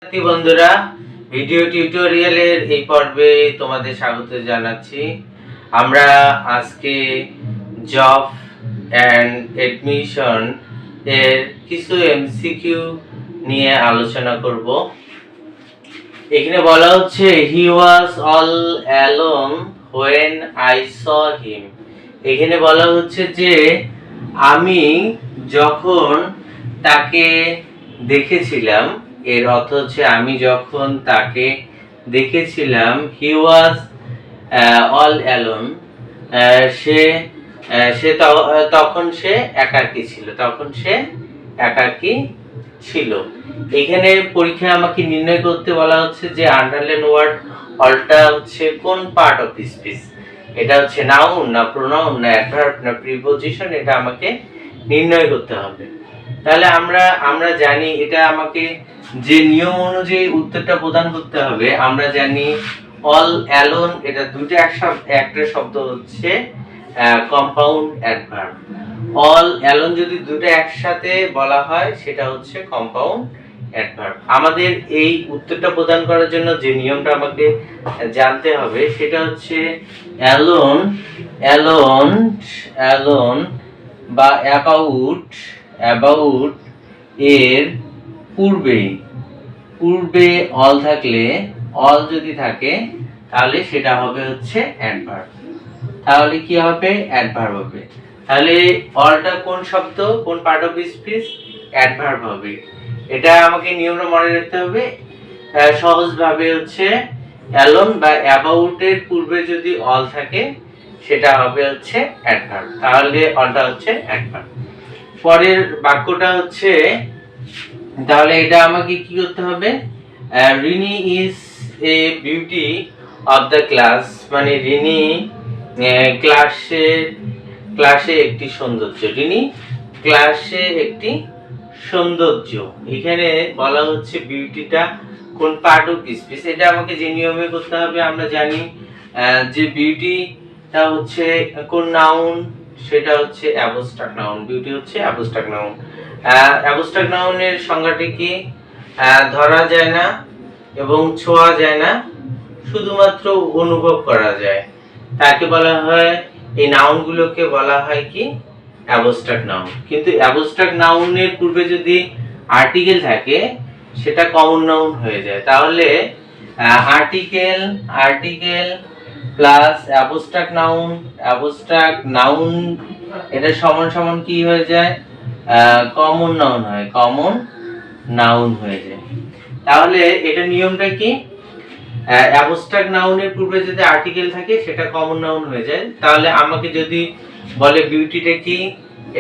শিক্ষার্থী বন্ধুরা, ভিডিও টিউটোরিয়ালের এই পর্বে তোমাদের স্বাগত জানাচ্ছি। আমরা আজকে জব অ্যান্ড এডমিশন এর কিছু এমসিকিউ নিয়ে আলোচনা করব। এখানে বলা হচ্ছে he was all alone when I saw him. এখানে বলা হচ্ছে যে আমি যখন তাকে দেখেছিলাম, এর অর্থ হচ্ছে আমি যখন তাকে দেখেছিলাম, হি ওয়াজ অল অ্যালোন, তখন সে একাকী ছিল। এখানে পরীক্ষায় আমাকে নির্ণয় করতে বলা হচ্ছে যে আন্ডারলাইন ওয়ার্ড অলটা হচ্ছে কোন পার্ট অফ স্পিচ, এটা হচ্ছে নাউন না প্রোনাউন না অ্যাডভার্ব না প্রিপোজিশন, এটা আমাকে নির্ণয় করতে হবে। তাহলে আমরা জানি এটা আমাকে যে নিয়ম অনুযায়ী উত্তরটা প্রদান করতে হবে। আমরা জানি অল অ্যালোন, এটা দুটো একটা শব্দ হচ্ছে কম্পাউন্ড অ্যাডভার্ব। অল অ্যালোন যদি দুটো একসাথে বলা হয় সেটা হচ্ছে কম্পাউন্ড অ্যাডভার্ব। আমাদের এই উত্তরটা প্রদান করার জন্য যে নিয়মটা আমাকে জানতে হবে সেটা হচ্ছে অ্যালোন বা অ্যাবাউট এর পূর্বে অল থাকলে, অল যদি থাকে তাহলে সেটা হবে হচ্ছে অ্যাডভার্ব। তাহলে কি হবে? অ্যাডভার্ব হবে। তাহলে অলটা কোন শব্দ, কোন পার্ট অফ স্পিচ? অ্যাডভার্ব হবে। এটা আমাকে নিয়মটা মনে রাখতে হবে। সহজভাবে হচ্ছে অ্যালোন বা অ্যাবাউট এর পূর্বে যদি অল থাকে সেটা হবে হচ্ছে অ্যাডভার্ব। তাহলে অলটা হচ্ছে অ্যাডভার্ব। পরের বাক্যটা হচ্ছে, তাহলে এটা আমাকে কি করতে হবে? Rini is a beauty of the class, মানে রিনি ক্লাসে একটি সৌন্দর্য। রিনি ক্লাসে একটি সৌন্দর্য। এখানে বলা হচ্ছে বিউটিটা কোন পার্ট অফ স্পিচ, এটা আমাকে যে নিয়মে করতে হবে। আমরা জানি যে বিউটিটা হচ্ছে কোন নাউন, সেটা হচ্ছে অ্যাবস্ট্রাক্ট নাউন। বিউটি হচ্ছে অ্যাবস্ট্রাক্ট নাউন। অ্যাবস্ট্রাক্ট নাউনের সংজ্ঞাটি কি? ধরা যায় না এবং ছোঁয়া যায় না, শুধুমাত্র অনুভব করা যায়। তাকে বলা হয়, এই নাউনগুলোকে বলা হয় কি? Abstract noun. কিন্তু অ্যাবস্ট্রাক্ট নাউনের পূর্বে যদি আর্টিকেল থাকে সেটা কমন নাউন হয়ে যায়। তাহলে আর্টিকেল প্লাস অ্যাবস্ট্রাক্ট নাউন এটা সমান কি হয়ে যায়? কমন নাউন হয়ে যায়। তাহলে এটা নিয়মটা কি? অ্যাবস্ট্রাক্ট নাউনের পূর্বে যদি আর্টিকেল থাকে সেটা কমন নাউন হয়ে যায়। তাহলে আমাকে যদি বলে বিউটিটা কি,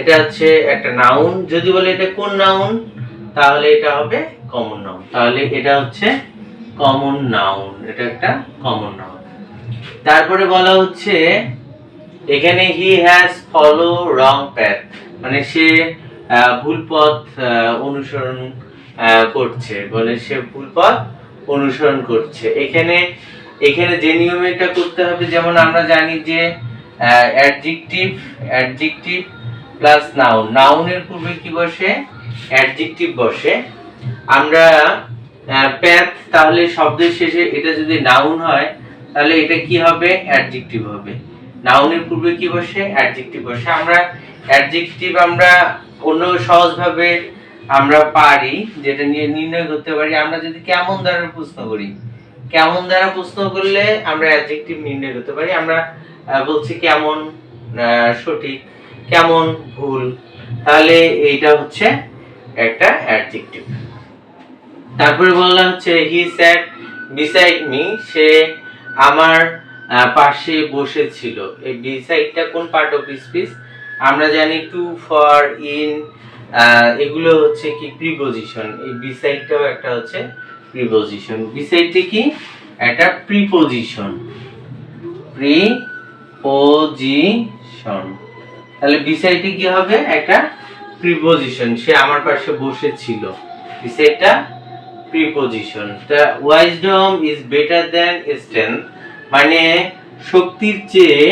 এটা হচ্ছে একটা নাউন, যদি বলে এটা কোন নাউন, তাহলে এটা হবে কমন নাউন। তাহলে এটা হচ্ছে কমন নাউন, এটা একটা কমন নাউন। তারপরে বলা হচ্ছে এখানে he has follow wrong path, মানে সে ভুল পথ অনুসরণ করছে, বলে সে ভুল পথ অনুসরণ করছে। এখানে যে নিয়মে এটা করতে হবে, যেমন আমরা জানি যে অ্যাডজেক্টিভ প্লাস নাউনের পূর্বে কি বসে? অ্যাডজেক্টিভ বসে। আমরা প্যাথ, তাহলে শব্দের শেষে এটা যদি নাউন হয় তাহলে এটা কি হবে? অ্যাডজেক্টিভ হবে। নাউনের পূর্বে কি বসে? অ্যাডজেক্টিভ বসে। আমরা অ্যাডজেক্টিভ আমরা অন্য সহজভাবে আমরা পারি, যেটা নিয়ে নির্ণয় করতে পারি। আমরা যদি কেমন দ্বারা প্রশ্ন করি, কেমন দ্বারা প্রশ্ন করলে আমরা অ্যাডজেক্টিভ নির্ণয় করতে পারি। আমরা বলছি কেমন সঠিক, কেমন ভুল, তাহলে এইটা হচ্ছে একটা অ্যাডজেক্টিভ। তারপরে বলা হচ্ছে হি স্যাট বিসাইড মি, সে আমার পাশে বসেছিল। এই বিসাইডটা কোন পার্ট অফ স্পিচ? আমরা জানি টু, ফর, ইন, এগুলো হচ্ছে কি? প্রিপোজিশন। এই বিসাইডটাও একটা হচ্ছে প্রিপোজিশন। বিসাইডটা কি? একটা প্রিপোজিশন। তাহলে বিসাইডটা কি হবে? একটা প্রিপোজিশন। সে আমার পাশে বসেছিল, বিসাইডটা প্রিপোজিশন। তা wisdom is better than strength, মানে শক্তির চেয়ে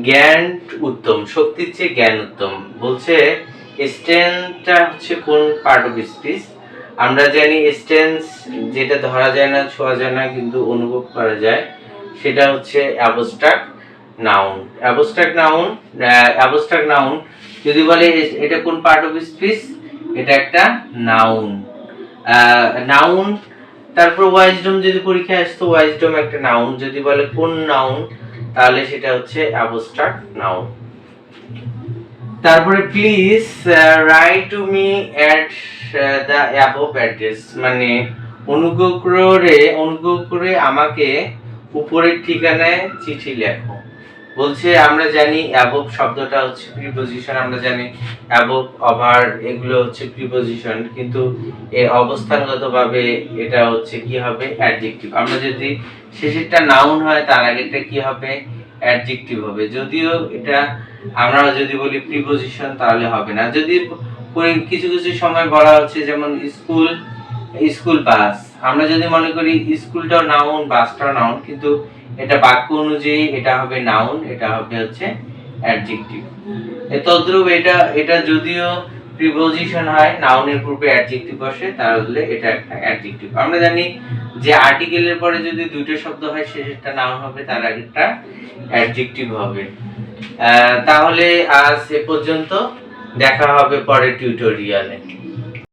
জ্ঞান উত্তম। বলছে স্ট্রেংথটা হচ্ছে কোন পার্ট অফ স্পিচ? আমরা জানি স্টেন্স যেটা ধরা যায় না, ছোঁয়া যায় না, কিন্তু অনুভব করা যায়, সেটা হচ্ছে অ্যাবস্ট্রাক্ট নাউন। অ্যাবস্ট্রাক্ট নাউন যদি বলে এটা কোন পার্ট অফ স্পিচ, এটা একটা নাউন। নাউন। তারপর ওয়াইজডম যদি পরীক্ষায় আসতো, ওয়াইজডম একটা নাউন। যদি বলে কোন নাউন, তাহলে সেটা হচ্ছে অ্যাবস্ট্রাক্ট নাউন। তারপরে please write to me at the above address, মানে অনুগ্রহ করে আমাকে উপরের ঠিকানায় চিঠি লেখো। বলছে আমরা জানি অ্যাবভ শব্দটা হচ্ছে প্রিপজিশন, আমরা জানি অ্যাবভ, ওভার এগুলো হচ্ছে প্রিপজিশন, কিন্তু এর অবস্থানগতভাবে এটা হচ্ছে কি হবে, অ্যাডজেক্টিভ। আমরা যদি শেষেরটা নাউন হয়, তার আগেরটা কি হবে, অ্যাডজেক্টিভ হবে। যদিও এটা আমরা যদি বলি প্রিপজিশন তাহলে হবে না। যদি কিছু কিছু সময় বলা হচ্ছে, যেমন স্কুল বাস, আমরা যদি মনে করি স্কুলটাও নাউন, বাসটাও নাউন, কিন্তু এটা বাক্য অনুযায়ী এটা হবে নাউন, এটা হবে হচ্ছে অ্যাডজেক্টিভ। তদ্রূপ এটা যদিও প্রিপজিশন হয়, নাউনের পূর্বে অ্যাডজেক্টিভ বসে, তাহলে এটা একটা অ্যাডজেক্টিভ। আমরা জানি যে আর্টিকেলের পরে যদি দুটো শব্দ হয়, শেষেরটা নাউন হবে, তার আগেরটা অ্যাডজেক্টিভ হবে। তাহলে আজ এ পর্যন্ত, দেখা হবে পরের টিউটোরিয়ালে।